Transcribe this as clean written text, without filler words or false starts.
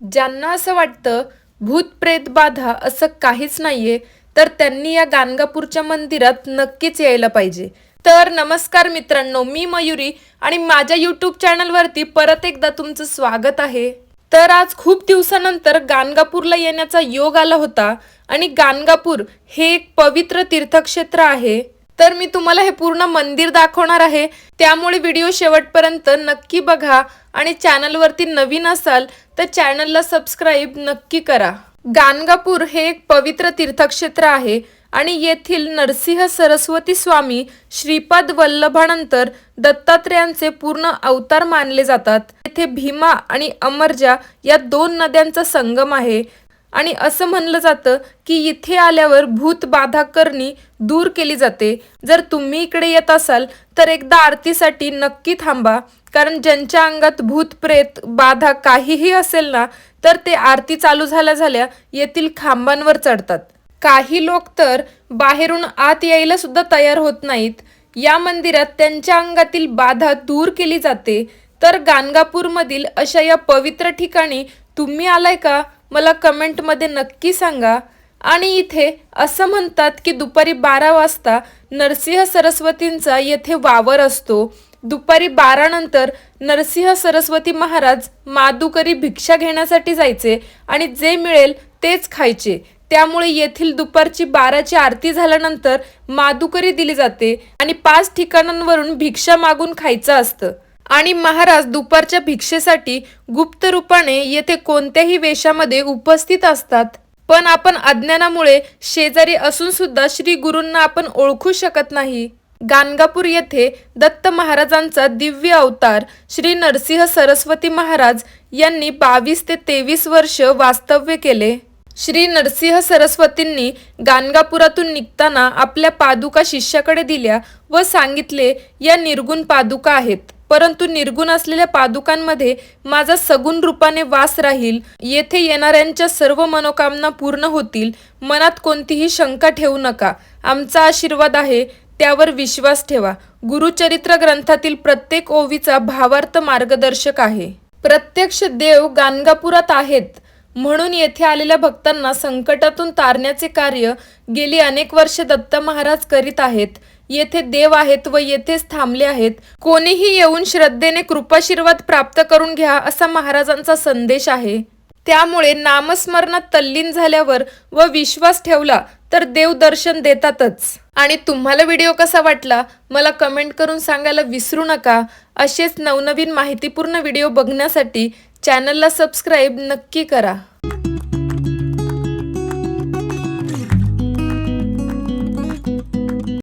ज्यांना असं वाटतं भूत प्रेत बाधा असं काहीच नाहीये, तर त्यांनी या गाणगापूरच्या मंदिरात नक्कीच यायला पाहिजे. तर नमस्कार मित्रांनो, मी मयुरी आणि माझ्या यूट्यूब चॅनलवरती परत एकदा तुमचं स्वागत आहे. तर आज खूप दिवसानंतर गाणगापूरला येण्याचा योग आला होता आणि गाणगापूर हे एक पवित्र तीर्थक्षेत्र आहे. तर मी तुम्हाला हे पूर्ण मंदिर दाखवणार आहे, त्यामुळे व्हिडिओ शेवटपर्यंत नक्की बघा आणि चॅनलवरती नवीन असाल तर चॅनलला सबस्क्राईब नक्की करा. गाणगापूर हे एक पवित्र तीर्थक्षेत्र आहे आणि येथील नरसिंह सरस्वती स्वामी श्रीपाद वल्लभानंतर दत्तात्रेयांचे पूर्ण अवतार मानले जातात. येथे भीमा आणि अमरजा या दोन नद्यांचा संगम आहे आणि असं म्हणलं जातं की इथे आल्यावर भूत बाधा करणी दूर केली जाते. जर तुम्ही इकडे येत असाल तर एकदा आरतीसाठी नक्की थांबा, कारण ज्यांच्या अंगात भूत प्रेत बाधा काहीही असेल ना, तर ते आरती चालू झाल्या झाल्या येथील खांबांवर चढतात. काही लोक तर बाहेरून आत यायला सुद्धा तयार होत नाहीत. या मंदिरात त्यांच्या अंगातील बाधा दूर केली जाते. तर गाणगापूरमधील अशा या पवित्र ठिकाणी तुम्ही आलाय का, मला कमेंटमध्ये नक्की सांगा. आणि इथे असं म्हणतात की दुपारी 12 वाजता नरसिंह सरस्वतींचा येथे वावर असतो. दुपारी 12 नंतर नरसिंह सरस्वती महाराज मादुकरी भिक्षा घेण्यासाठी जायचे आणि जे मिळेल तेच खायचे. त्यामुळे येथील दुपारची 12ची आरती झाल्यानंतर मादुकरी दिली जाते आणि 5 ठिकाणांवरून भिक्षा मागून खायचं असतं. आणि महाराज दुपारच्या भिक्षेसाठी गुप्त रूपाने येथे कोणत्याही वेशामध्ये उपस्थित असतात. पण आपण अज्ञानामुळे शेजारी असून सुद्धा श्री गुरूंना आपण ओळखू शकत नाही. गाणगापूर येथे दत्त महाराजांचा दिव्य अवतार श्री नरसिंह सरस्वती महाराज यांनी 22 ते 23 वर्ष वास्तव्य केले. श्री नरसिंह सरस्वतींनी गाणगापुरातून निघताना आपल्या पादुका शिष्याकडे दिल्या व सांगितले, या निर्गुण पादुका आहेत, परंतु निर्गुण असलेल्या पादुकांमध्ये माझा सगुण रूपाने वास राहील. येथे येणाऱ्यांच्या सर्व मनोकामना पूर्ण होतील. मनात कोणतीही शंका ठेवू नका. आमचा आशीर्वाद आहे, त्यावर विश्वास ठेवा. गुरुचरित्र ग्रंथातील प्रत्येक ओवीचा भावार्थ मार्गदर्शक आहे. प्रत्यक्ष देव गाणगापुरात आहेत, म्हणून येथे आलेल्या भक्तांना संकटातून तारण्याचे कार्य गेली अनेक वर्षे दत्त महाराज करीत आहेत. येथे देव आहेत व येथेच थांबले आहेत. कोणीही येऊन श्रद्धेने कृपाशीर्वाद प्राप्त करून घ्या, असा महाराजांचा संदेश आहे. त्यामुळे नामस्मरणात तल्लीन झाल्यावर व विश्वास ठेवला तर देव दर्शन देतातच. आणि तुम्हाला व्हिडिओ कसा वाटला मला कमेंट करून सांगायला विसरू नका. असेच नवनवीन माहितीपूर्ण व्हिडिओ बघण्यासाठी चॅनलला सबस्क्राईब नक्की करा.